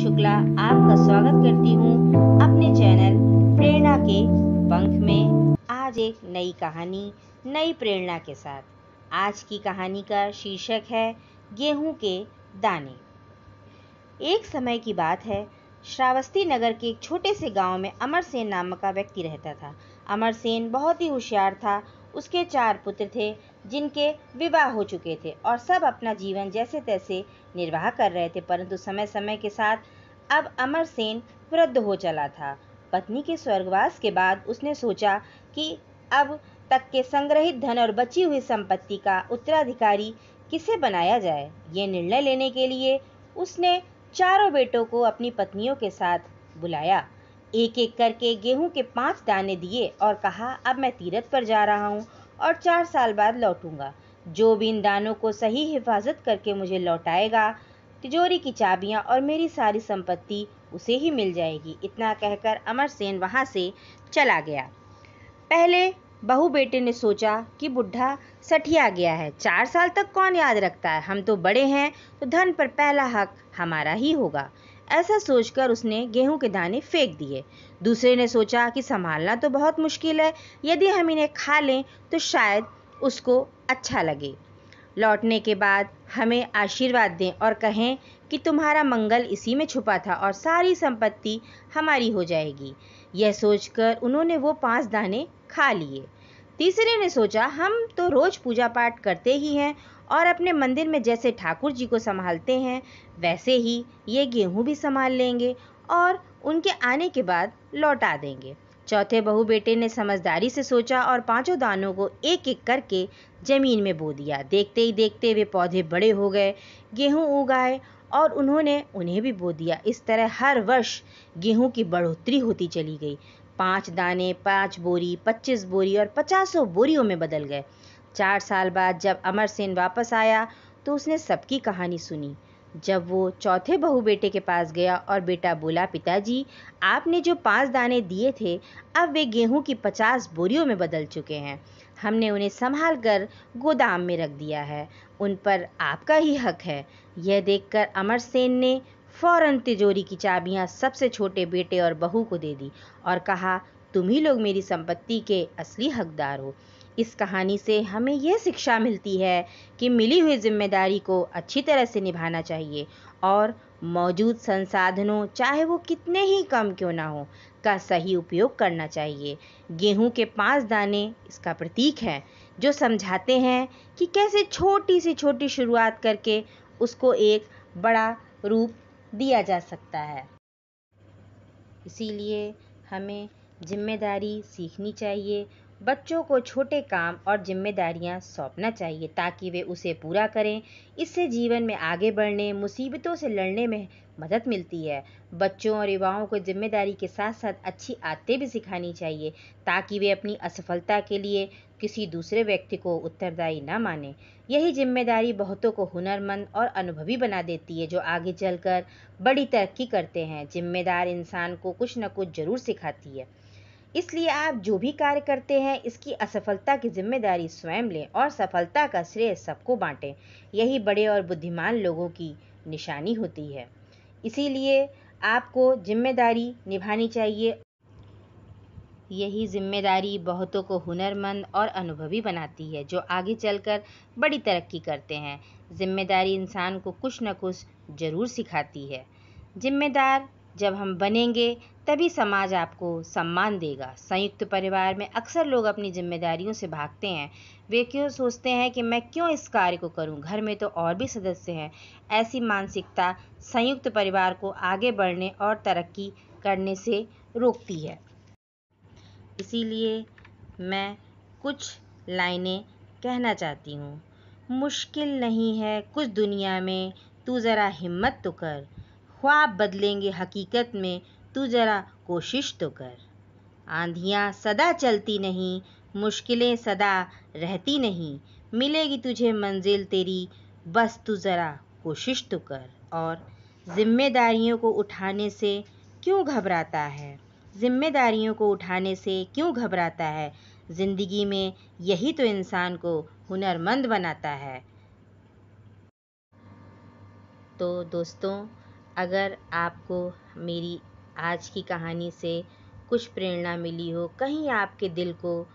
शुक्ला आपका स्वागत करती हूँ अपने चैनल प्रेरणा के पंख में। आज एक नई कहानी, नई प्रेरणा के साथ। आज की कहानी का शीर्षक है गेहूं के दाने। एक समय की बात है, श्रावस्ती नगर के एक छोटे से गांव में अमरसेन नामक का व्यक्ति रहता था। अमरसेन बहुत ही होशियार था। उसके 4 पुत्र थे जिनके विवाह हो चुके थे और सब अपना जीवन जैसे तैसे निर्वाह कर रहे थे, परंतु समय समय के साथ अब अमरसेन वृद्ध हो चला था। पत्नी के स्वर्गवास के बाद उसने सोचा कि अब तक के संग्रहित धन और बची हुई संपत्ति का उत्तराधिकारी किसे बनाया जाए। ये निर्णय लेने के लिए उसने चारों बेटों को अपनी पत्नियों के साथ बुलाया। एक एक करके गेहूं के 5 दाने दिए और कहा, अब मैं तीरथ पर जा रहा हूं और 4 साल बाद लौटूंगा। जो भी इन दानों को सही हिफाजत करके मुझे लौटाएगा, तिजोरी की चाबियां और मेरी सारी संपत्ति उसे ही मिल जाएगी। इतना कहकर अमरसेन वहां से चला गया। पहले बहू बेटे ने सोचा कि बुढ़ा सठिया गया है, 4 साल तक कौन याद रखता है, हम तो बड़े हैं तो धन पर पहला हक हमारा ही होगा। ऐसा सोचकर उसने गेहूं के दाने फेंक दिए। दूसरे ने सोचा कि संभालना तो बहुत मुश्किल है, यदि हम इन्हें खा लें तो शायद उसको अच्छा लगे। लौटने के बाद हमें आशीर्वाद दें और कहें कि तुम्हारा मंगल इसी में छुपा था और सारी संपत्ति हमारी हो जाएगी। यह सोचकर उन्होंने वो 5 दाने खा लिए। तीसरे ने सोचा, हम तो रोज पूजा पाठ करते ही हैं और अपने मंदिर में जैसे ठाकुर जी को संभालते हैं वैसे ही ये गेहूं भी संभाल लेंगे और उनके आने के बाद लौटा देंगे। चौथे बहू बेटे ने समझदारी से सोचा और 5 दानों को एक एक करके जमीन में बो दिया। देखते ही देखते वे पौधे बड़े हो गए, गेहूं उग आए और उन्होंने उन्हें भी बो दिया। इस तरह हर वर्ष गेहूं की बढ़ोतरी होती चली गई। 5 दाने 5 बोरी, 25 बोरी और 50 बोरियों में बदल गए। 4 साल बाद जब अमरसेन वापस आया तो उसने सबकी कहानी सुनी। जब वो चौथे बहू बेटे के पास गया और बेटा बोला, पिताजी आपने जो 5 दाने दिए थे अब वे गेहूं की 50 बोरियों में बदल चुके हैं। हमने उन्हें संभाल कर गोदाम में रख दिया है, उन पर आपका ही हक है। यह देखकर अमरसेन ने फौरन तिजोरी की चाबियां सबसे छोटे बेटे और बहू को दे दी और कहा, तुम ही लोग मेरी संपत्ति के असली हकदार हो। इस कहानी से हमें यह शिक्षा मिलती है कि मिली हुई जिम्मेदारी को अच्छी तरह से निभाना चाहिए और मौजूद संसाधनों, चाहे वो कितने ही कम क्यों ना हो, का सही उपयोग करना चाहिए। गेहूं के 5 दाने इसका प्रतीक है, जो समझाते हैं कि कैसे छोटी से छोटी शुरुआत करके उसको एक बड़ा रूप दिया जा सकता है। इसीलिए हमें जिम्मेदारी सीखनी चाहिए, बच्चों को छोटे काम और जिम्मेदारियां सौंपना चाहिए ताकि वे उसे पूरा करें। इससे जीवन में आगे बढ़ने, मुसीबतों से लड़ने में मदद मिलती है। बच्चों और युवाओं को जिम्मेदारी के साथ साथ अच्छी आदतें भी सिखानी चाहिए ताकि वे अपनी असफलता के लिए किसी दूसरे व्यक्ति को उत्तरदायी न माने। यही जिम्मेदारी बहुतों को हुनरमंद और अनुभवी बना देती है, जो आगे चलकर बड़ी तरक्की करते हैं। जिम्मेदार इंसान को कुछ न कुछ जरूर सिखाती है। इसलिए आप जो भी कार्य करते हैं, इसकी असफलता की जिम्मेदारी स्वयं लें और सफलता का श्रेय सबको बांटें। यही बड़े और बुद्धिमान लोगों की निशानी होती है। इसीलिए आपको जिम्मेदारी निभानी चाहिए। यही जिम्मेदारी बहुतों को हुनरमंद और अनुभवी बनाती है, जो आगे चलकर बड़ी तरक्की करते हैं। जिम्मेदारी इंसान को कुछ न कुछ जरूर सिखाती है। जिम्मेदार जब हम बनेंगे तभी समाज आपको सम्मान देगा। संयुक्त परिवार में अक्सर लोग अपनी जिम्मेदारियों से भागते हैं। वे क्यों सोचते हैं कि मैं क्यों इस कार्य को करूं, घर में तो और भी सदस्य हैं। ऐसी मानसिकता संयुक्त परिवार को आगे बढ़ने और तरक्की करने से रोकती है। इसीलिए मैं कुछ लाइनें कहना चाहती हूँ। मुश्किल नहीं है कुछ दुनिया में, तू ज़रा हिम्मत तो कर। ख्वाब बदलेंगे हकीकत में, तू ज़रा कोशिश तो कर। आंधियाँ सदा चलती नहीं, मुश्किलें सदा रहती नहीं। मिलेगी तुझे मंजिल तेरी, बस तू ज़रा कोशिश तो कर। और जिम्मेदारियों को उठाने से क्यों घबराता है? जिम्मेदारियों को उठाने से क्यों घबराता है? जिंदगी में यही तो इंसान को हुनरमंद बनाता है। तो दोस्तों, अगर आपको मेरी आज की कहानी से कुछ प्रेरणा मिली हो, कहीं आपके दिल को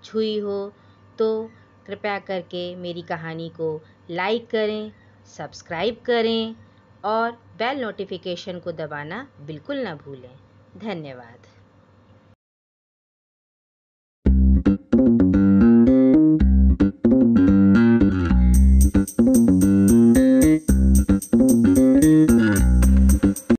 छुई हो, तो कृपया करके मेरी कहानी को लाइक करें, सब्सक्राइब करें और बेल नोटिफिकेशन को दबाना बिल्कुल ना भूलें। धन्यवाद।